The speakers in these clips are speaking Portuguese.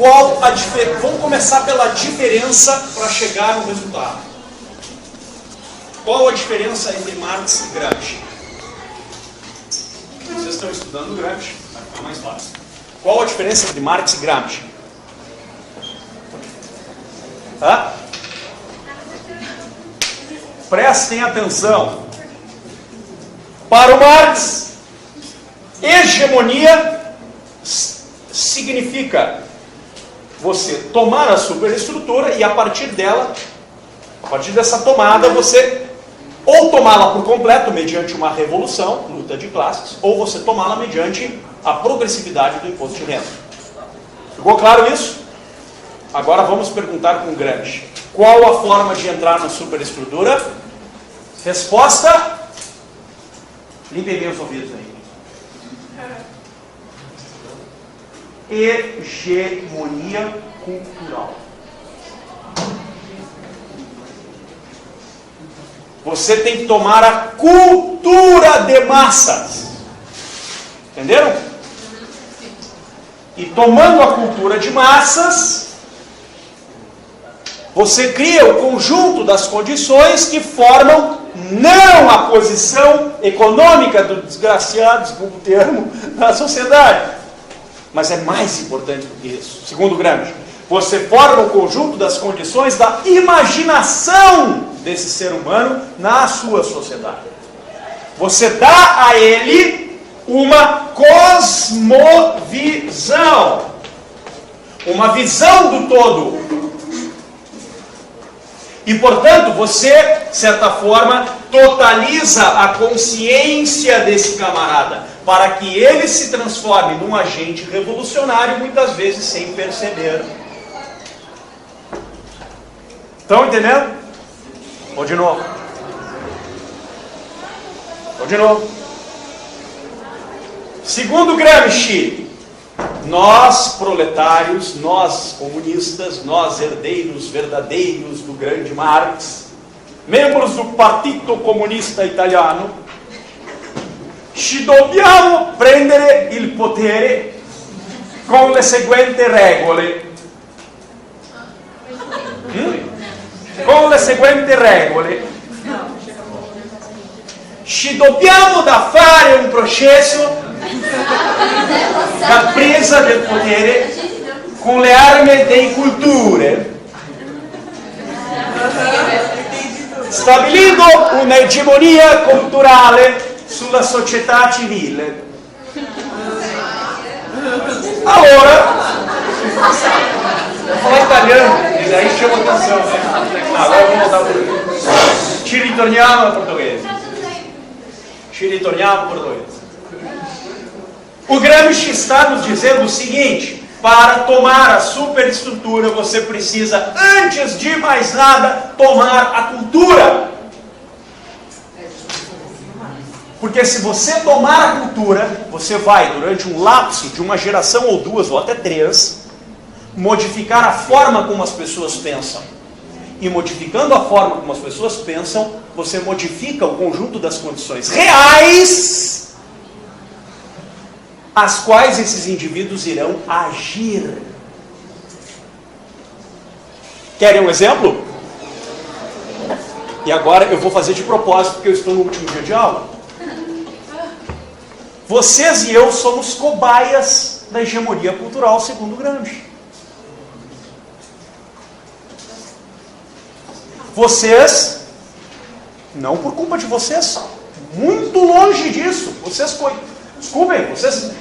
qual a diferença? Vamos começar pela diferença para chegar no resultado. Qual a diferença entre Marx e Gramsci? Vocês estão estudando Gramsci, vai ficar mais fácil. Qual a diferença entre Marx e Gramsci? Hã? Prestem atenção. Para o Marx, hegemonia significa você tomar a superestrutura e a partir dela, a partir dessa tomada, você ou tomá-la por completo mediante uma revolução, luta de classes, ou você tomá-la mediante a progressividade do imposto de renda. Ficou claro isso? Agora vamos perguntar com Gramsci. Qual a forma de entrar na superestrutura? Resposta: limpem bem os ouvidos aí. Hegemonia cultural. Você tem que tomar a cultura de massas. Entenderam? E tomando a cultura de massas, você cria o conjunto das condições que formam não a posição econômica do desgraciado, desculpa o termo, da sociedade. Mas é mais importante do que isso. Segundo Gramsci, você forma o conjunto das condições da imaginação desse ser humano na sua sociedade. Você dá a ele uma cosmovisão, uma visão do todo. E, portanto, você, de certa forma, totaliza a consciência desse camarada, para que ele se transforme num agente revolucionário, muitas vezes sem perceber. Estão entendendo? Ou de novo? Ou de novo? Segundo Gramsci, nós proletários, nós comunistas, nós herdeiros verdadeiros do grande Marx, membros do Partito Comunista Italiano, ci dobbiamo prendere il potere con le seguenti regole. Con le seguenti regole. Ci dobbiamo da fare un processo da presa del potere con le armi delle culture, stabilindo un'egemonia culturale sulla società civile. Allora, vou falar italiano, e aí chama atenção. Agora vamos voltar para o ci ritorniamo al portoghese. Ci ritorniamo al portoghese. O Gramsci está nos dizendo o seguinte: para tomar a superestrutura, você precisa, antes de mais nada, tomar a cultura. Porque se você tomar a cultura, você vai, durante um lapso de uma geração ou duas, ou até três, modificar a forma como as pessoas pensam. E modificando a forma como as pessoas pensam, você modifica o conjunto das condições reais às quais esses indivíduos irão agir. Querem um exemplo? E agora eu vou fazer de propósito, porque eu estou no último dia de aula. Vocês e eu somos cobaias da hegemonia cultural, segundo Gramsci. Vocês, não por culpa de vocês, muito longe disso. Vocês, desculpem, vocês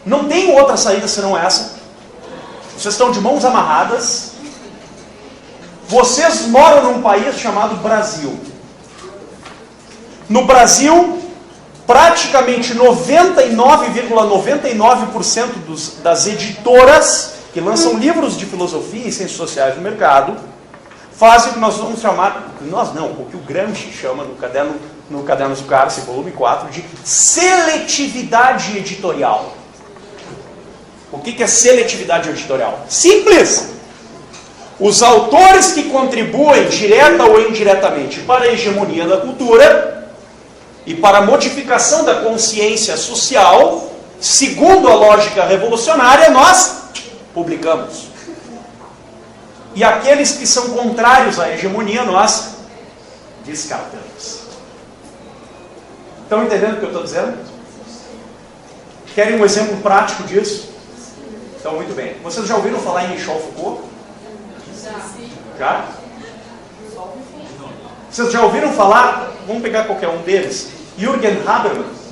não têm outra saída senão essa. Vocês estão de mãos amarradas. Vocês moram num país chamado Brasil. No Brasil, praticamente 99,99% das editoras que lançam livros de filosofia e ciências sociais no mercado fazem o que nós vamos chamar, nós não, o que o Gramsci chama no Cadernos do Cárcere, volume 4, de seletividade editorial. O que é seletividade editorial? Simples! Os autores que contribuem direta ou indiretamente para a hegemonia da cultura e para a modificação da consciência social, segundo a lógica revolucionária, nós publicamos. e aqueles que são contrários à hegemonia nós descartamos. Estão entendendo o que eu estou dizendo? Querem um exemplo prático disso? Então, muito bem. Vocês já ouviram falar em Michel Foucault? Já? Vocês já ouviram falar? Vamos pegar qualquer um deles. Jürgen Habermas.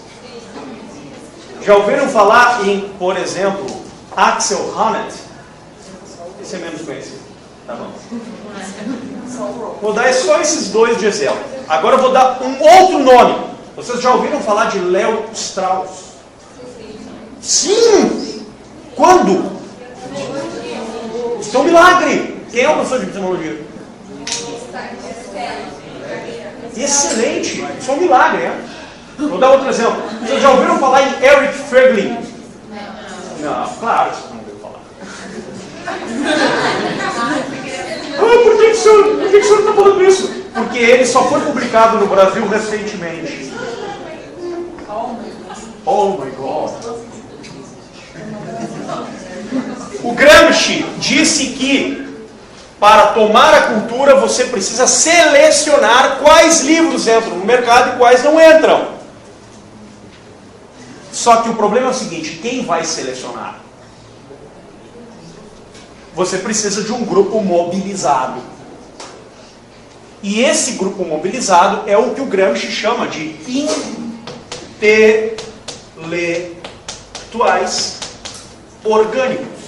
Já ouviram falar em, por exemplo, Axel Honneth? Esse é menos conhecido. Tá bom. Vou dar só esses dois de exemplo. Agora eu vou dar um outro nome. Vocês já ouviram falar de Léo Strauss? Sim! Quando? Isso é um milagre. Quem é o professor de epistemologia? Excelente! Isso é um milagre, né? Vou dar outro exemplo. Vocês já ouviram falar em Eric Feiglin? Não, claro que vocês não ouviram falar. Por que o senhor está falando isso? Porque ele só foi publicado no Brasil recentemente. Oh my God. O Gramsci disse que para tomar a cultura você precisa selecionar quais livros entram no mercado e quais não entram. Só que o problema é o seguinte, quem vai selecionar? Você precisa de um grupo mobilizado. E esse grupo mobilizado é o que o Gramsci chama de intelectuais orgânicos.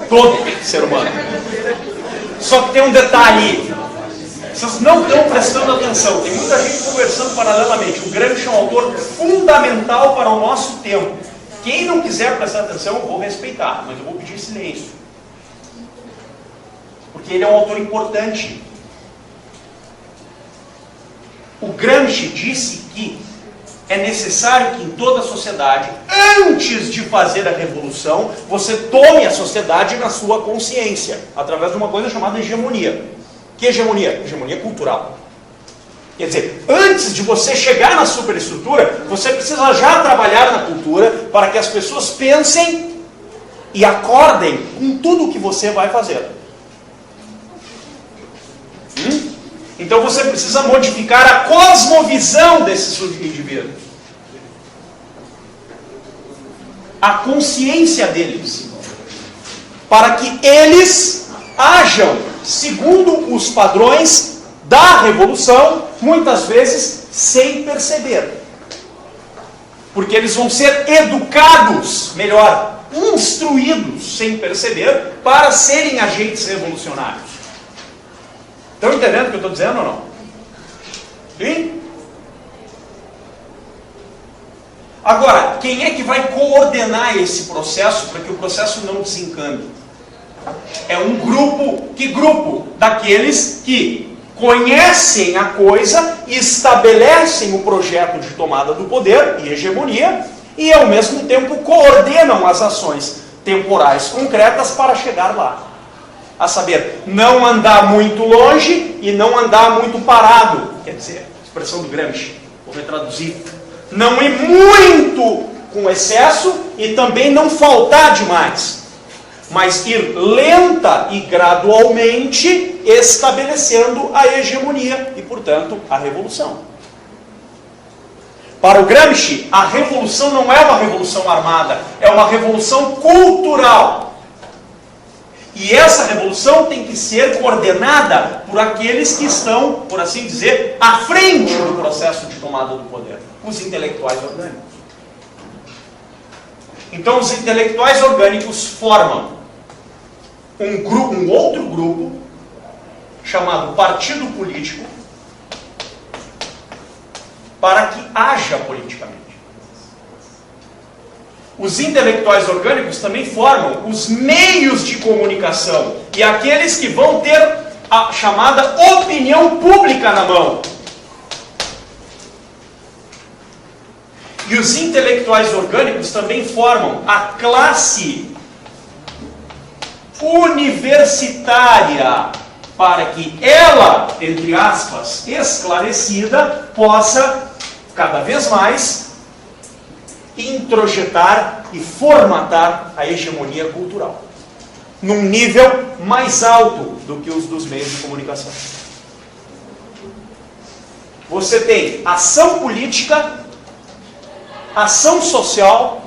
Todo ser humano. Só que tem um detalhe. Vocês não estão prestando atenção. Tem muita gente conversando paralelamente. O Gramsci é um autor fundamental para o nosso tempo. Quem não quiser prestar atenção, eu vou respeitar, mas eu vou pedir silêncio. Porque ele é um autor importante. O Gramsci disse que é necessário que em toda a sociedade, antes de fazer a revolução, você tome a sociedade na sua consciência, através de uma coisa chamada hegemonia. Que hegemonia? Hegemonia cultural. Quer dizer, antes de você chegar na superestrutura, você precisa já trabalhar na cultura para que as pessoas pensem e acordem com tudo o que você vai fazer. Então você precisa modificar a cosmovisão desses indivíduos. A consciência deles. Para que eles ajam segundo os padrões da revolução, muitas vezes sem perceber. Porque eles vão ser educados, melhor, instruídos sem perceber, para serem agentes revolucionários. Estão entendendo o que eu estou dizendo ou não? Sim? Agora, quem é que vai coordenar esse processo para que o processo não desencane? É um grupo. Que grupo? Daqueles que conhecem a coisa, estabelecem o projeto de tomada do poder e hegemonia e, ao mesmo tempo, coordenam as ações temporais concretas para chegar lá. A saber, não andar muito longe e não andar muito parado. Quer dizer, expressão do Gramsci, vou retraduzir. Não ir muito com excesso e também não faltar demais. Mas ir lenta e gradualmente estabelecendo a hegemonia e, portanto, a revolução. Para o Gramsci, a revolução não é uma revolução armada, é uma revolução cultural. E essa revolução tem que ser coordenada por aqueles que estão, por assim dizer, à frente do processo de tomada do poder. Os intelectuais orgânicos. Então, os intelectuais orgânicos formam um outro grupo, chamado partido político, para que haja politicamente. Os intelectuais orgânicos também formam os meios de comunicação e aqueles que vão ter a chamada opinião pública na mão. E os intelectuais orgânicos também formam a classe universitária para que ela, entre aspas, esclarecida, possa cada vez mais introjetar e formatar a hegemonia cultural num nível mais alto do que os dos meios de comunicação. Você tem ação política, ação social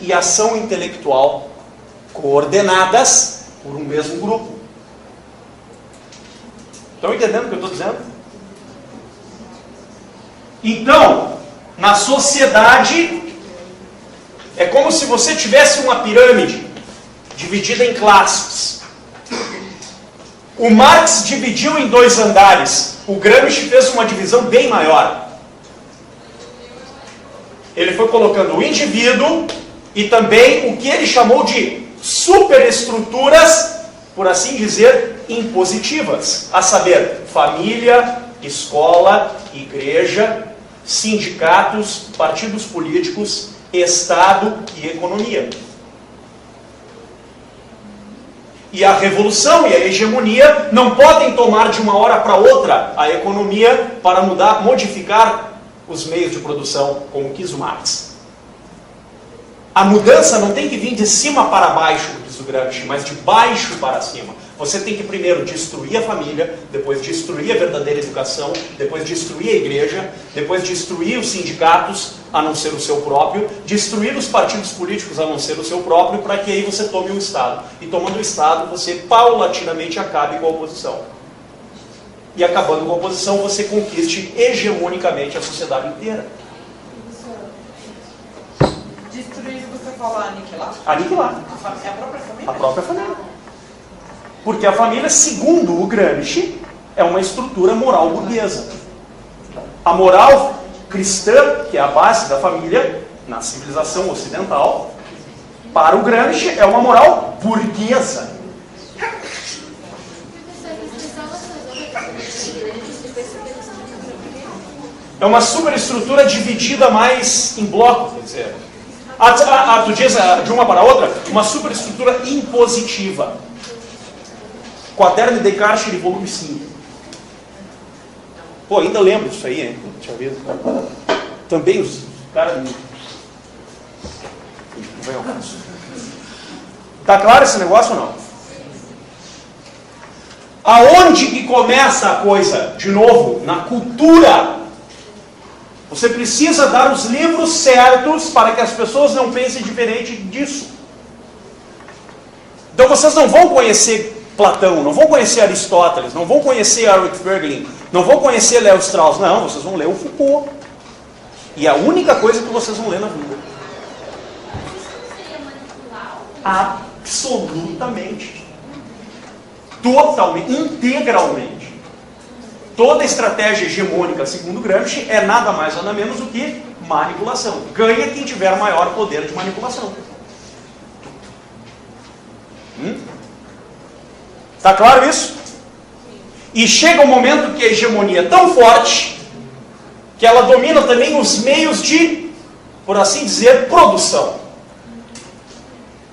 e ação intelectual coordenadas por um mesmo grupo. Estão entendendo o que eu estou dizendo? Então, na sociedade, é como se você tivesse uma pirâmide dividida em classes. O Marx dividiu em 2 andares. O Gramsci fez uma divisão bem maior. Ele foi colocando o indivíduo e também o que ele chamou de superestruturas, por assim dizer, impositivas. A saber, família, escola, igreja, sindicatos, partidos políticos, Estado e economia. E a revolução e a hegemonia não podem tomar de uma hora para outra a economia para mudar, modificar os meios de produção, como quis o Marx. A mudança não tem que vir de cima para baixo, diz o Gramsci, mas de baixo para cima. Você tem que primeiro destruir a família, depois destruir a verdadeira educação, depois destruir a igreja, depois destruir os sindicatos, a não ser o seu próprio, destruir os partidos políticos, a não ser o seu próprio, para que aí você tome o Estado. E tomando o Estado, você paulatinamente acabe com a oposição. E acabando com a oposição, você conquiste hegemonicamente a sociedade inteira. Destruir, você fala aniquilar? Aniquilar. É a própria família? A própria família. Porque a família, segundo o Gramsci, é uma estrutura moral burguesa. A moral cristã, que é a base da família, na civilização ocidental, para o Gramsci é uma moral burguesa. É uma superestrutura dividida mais em blocos, quer dizer. Tu diz de uma para outra, uma superestrutura impositiva. Quaderno de Descartes, volume 5. Pô, ainda lembro disso aí, hein? Deixa eu ver. Também os caras... Tá claro esse negócio ou não? Aonde que começa a coisa? De novo, na cultura. Você precisa dar os livros certos para que as pessoas não pensem diferente disso. Então vocês não vão conhecer Platão, não vão conhecer Aristóteles, não vão conhecer Eric Voegelin, não vão conhecer Léo Strauss, não, vocês vão ler o Foucault. E é a única coisa que vocês vão ler na vida. Absolutamente. Totalmente, integralmente. Toda estratégia hegemônica, segundo Gramsci, é nada mais nada menos do que manipulação. Ganha quem tiver maior poder de manipulação. Está claro isso? E chega um momento que a hegemonia é tão forte que ela domina também os meios de, por assim dizer, produção.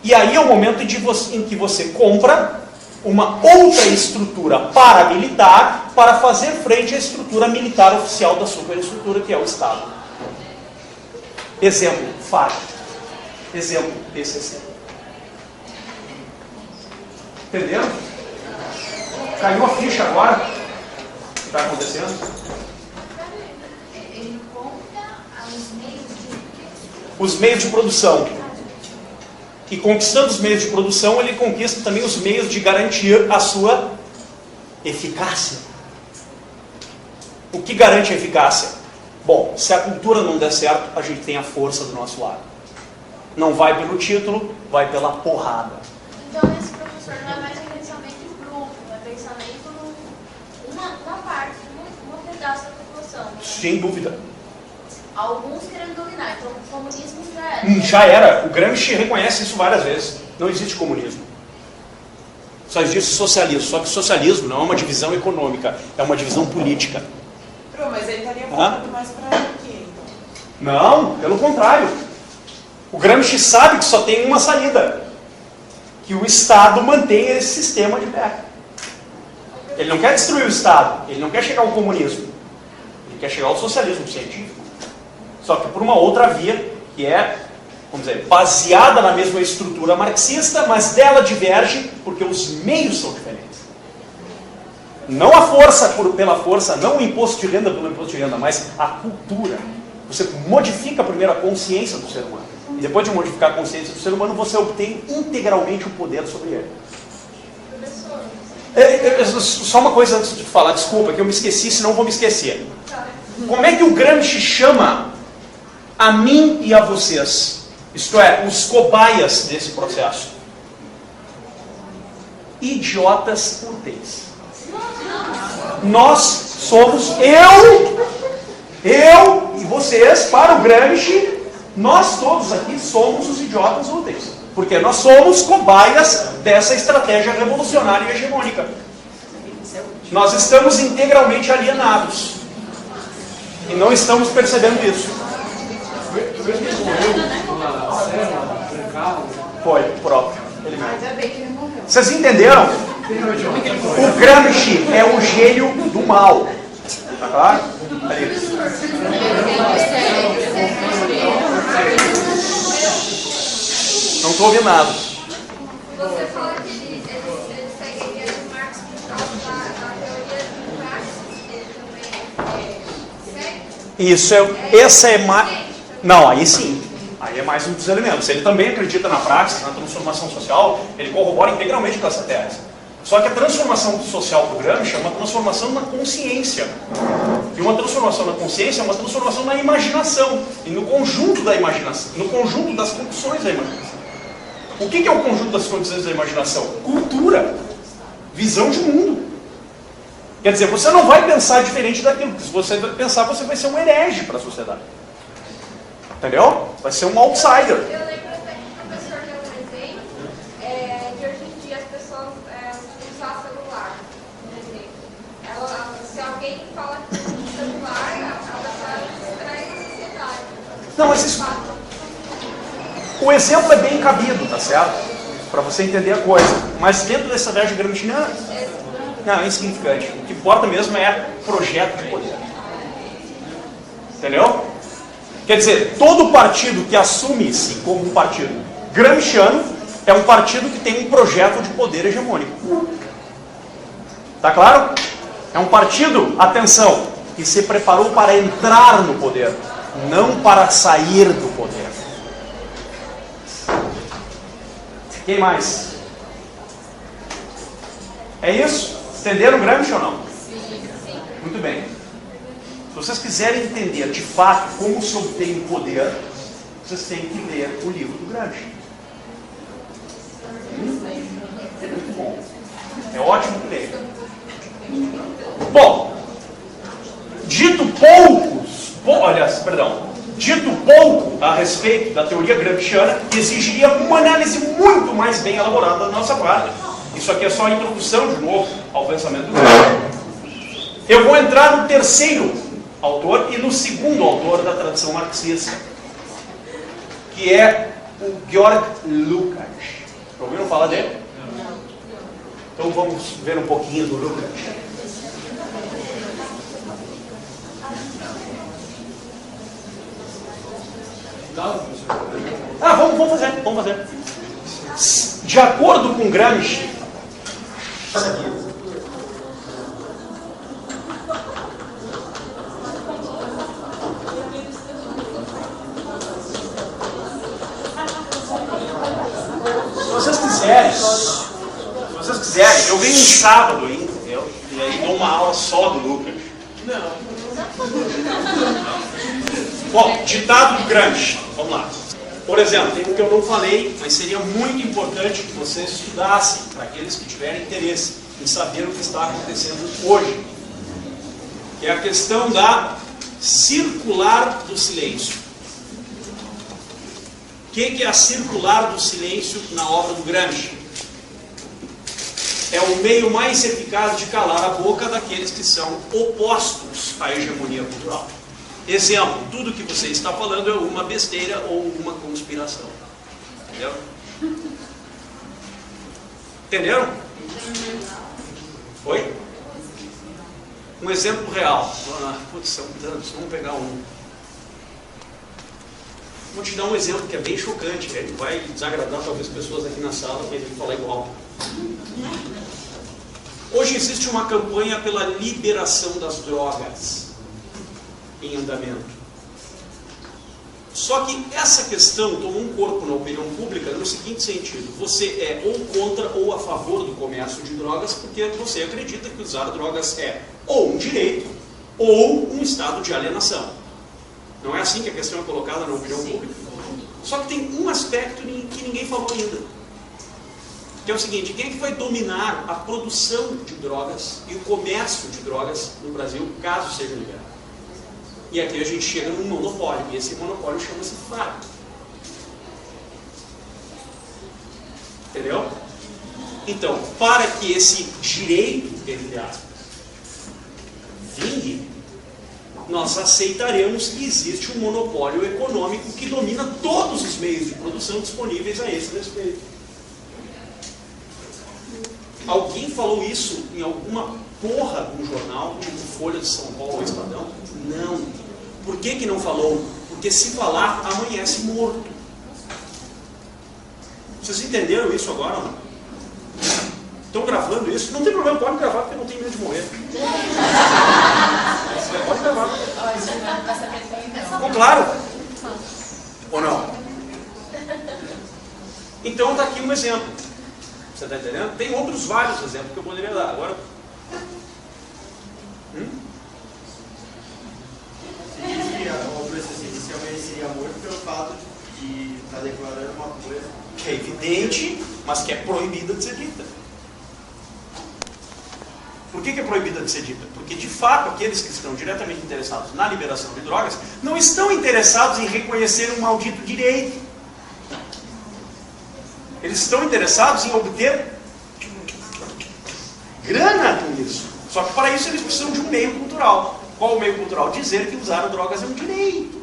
E aí é o momento em que você compra uma outra estrutura paramilitar para fazer frente à estrutura militar oficial da superestrutura, que é o Estado. Exemplo, FARC. Exemplo, PCC. Entenderam? Caiu a ficha agora? O que está acontecendo? Ele compra os meios de... Os meios de produção. E conquistando os meios de produção, ele conquista também os meios de garantir a sua eficácia. O que garante a eficácia? Bom, se a cultura não der certo, a gente tem a força do nosso lado. Não vai pelo título, vai pela porrada. Então esse professor não é mais um pensamento em grupo, é pensamento numa parte, num pedaço da população. Sem dúvida. Alguns querendo dominar, então o comunismo já era. Já era. O Gramsci reconhece isso várias vezes. Não existe comunismo. Só existe socialismo. Só que socialismo não é uma divisão econômica, é uma divisão política. Mas ele estaria voltando mais para aqui, então. Não, pelo contrário. O Gramsci sabe que só tem uma saída. Que o Estado mantenha esse sistema de pé. Ele não quer destruir o Estado, ele não quer chegar ao comunismo, ele quer chegar ao socialismo científico. Só que por uma outra via, que é, vamos dizer, baseada na mesma estrutura marxista, mas dela diverge porque os meios são diferentes. Não a força pela força, não o imposto de renda pelo imposto de renda, mas a cultura. Você modifica primeiro a consciência do ser humano. E depois de modificar a consciência do ser humano, você obtém integralmente o poder sobre ele. Só uma coisa antes de falar, desculpa, que eu me esqueci, senão vou me esquecer. Como é que o Gramsci chama a mim e a vocês? Isto é, os cobaias desse processo. Idiotas úteis. Nós somos, eu e vocês, para o Gramsci, nós todos aqui somos os idiotas úteis. Porque nós somos cobaias dessa estratégia revolucionária e hegemônica. Nós estamos integralmente alienados. E não estamos percebendo isso. Foi, próprio. Ele mesmo. Vocês entenderam? O Gramsci é o gênio do mal. Tá claro? Ali. Não estou ouvindo nada. Você fala que ele segue a ideia de Marx por causa da teoria do Marx, ele também segue? Isso, essa é mais... Não, aí sim. Aí é mais um dos elementos. Ele também acredita na praxis, na transformação social, ele corrobora integralmente com essa tese. Só que a transformação social do Gramsci é uma transformação na consciência. E uma transformação na consciência é uma transformação na imaginação. E no conjunto da imaginação, no conjunto das condições da imaginação. O que é o conjunto das condições da imaginação? Cultura. Visão de mundo. Quer dizer, você não vai pensar diferente daquilo. Porque se você pensar, você vai ser um herege para a sociedade. Entendeu? Vai ser um outsider. Eu lembro até que o professor deu um exemplo de hoje em dia as pessoas usar celular. Por exemplo. Se alguém fala que o celular, ela está distraída da sociedade. Não, mas isso... O exemplo é bem cabido, tá certo? Para você entender a coisa. Mas dentro dessa estratégia gramsciana, não, é insignificante. O que importa mesmo é projeto de poder. Entendeu? Quer dizer, todo partido que assume-se como um partido gramsciano é um partido que tem um projeto de poder hegemônico. Tá claro? É um partido, atenção, que se preparou para entrar no poder, não para sair do poder. Quem mais? É isso? Entenderam o Gramsci ou não? Muito bem. Se vocês quiserem entender de fato como se obtém o poder, vocês têm que ler o livro do Gramsci. É muito bom. É ótimo que leia. Bom, dito pouco a respeito da teoria gramsciana, exigiria uma análise muito mais bem elaborada da nossa parte. Isso aqui é só a introdução, de novo, ao pensamento do Gramsci. Eu vou entrar no terceiro autor e no segundo autor da tradição marxista, que é o Georg Lukács. Ouviram falar dele? Então vamos ver um pouquinho do Lukács. Vamos fazer. De acordo com Gramsci, se vocês quiserem, eu venho um sábado aí, entendeu? E aí dou uma aula só do Lucas. Bom, ditado do Gramsci, vamos lá. Por exemplo, tem um que eu não falei, mas seria muito importante que vocês estudassem, para aqueles que tiverem interesse em saber o que está acontecendo hoje, que é a questão da circular do silêncio. O que é a circular do silêncio na obra do Gramsci? É o meio mais eficaz de calar a boca daqueles que são opostos à hegemonia cultural. Exemplo, tudo que você está falando é uma besteira ou uma conspiração. Entendeu? Entenderam? Oi? Um exemplo real. Putz, são tantos, vamos pegar um. Vou te dar um exemplo que é bem chocante, né? Vai desagradar talvez pessoas aqui na sala, que a gente falar igual. Hoje existe uma campanha pela liberação das drogas em andamento. Só que essa questão tomou um corpo na opinião pública no seguinte sentido: você é ou contra ou a favor do comércio de drogas porque você acredita que usar drogas é ou um direito ou um estado de alienação. Não é assim que a questão é colocada na opinião pública? Só que tem um aspecto que ninguém falou ainda, que é o seguinte: quem é que vai dominar a produção de drogas e o comércio de drogas no Brasil, caso seja liberado? E aqui a gente chega num monopólio, e esse monopólio chama-se FARC. Entendeu? Então, para que esse direito, entre aspas, vingue, nós aceitaremos que existe um monopólio econômico que domina todos os meios de produção disponíveis a esse respeito. Alguém falou isso em alguma porra de um jornal, tipo Folha de São Paulo ou Estadão? Não. Por que que não falou? Porque se falar, amanhece morto. Vocês entenderam isso agora ou não? Estão gravando isso? Não tem problema, pode gravar porque não tem medo de morrer. Pode gravar. Ficou claro? Ou não? Então está aqui um exemplo. Você está entendendo? Tem outros vários exemplos que eu poderia dar. Agora. O processo inicialmente seria morto pelo fato de estar declarando uma coisa Que é evidente, mas que é proibida de ser dita. Por que é proibida de ser dita? Porque, de fato, aqueles que estão diretamente interessados na liberação de drogas não estão interessados em reconhecer um maldito direito. Eles estão interessados em obter grana com isso. Só que para isso eles precisam de um meio cultural. Qual o meio cultural? Dizer que usar drogas é um direito.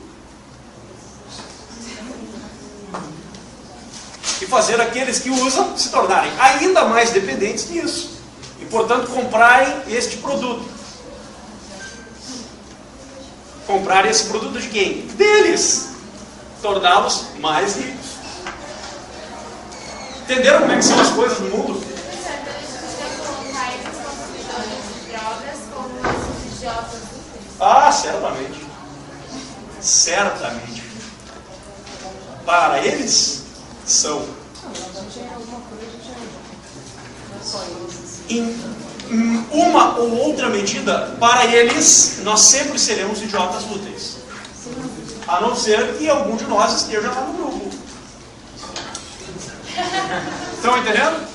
E fazer aqueles que usam se tornarem ainda mais dependentes disso. E, portanto, comprarem este produto. Comprarem esse produto de quem? Deles. Torná-los mais ricos. Entenderam como é que são as coisas no mundo? Ah, certamente. Certamente. Para eles, são. Em uma ou outra medida, para eles, nós sempre seremos idiotas úteis. A não ser que algum de nós esteja lá no grupo. Estão entendendo?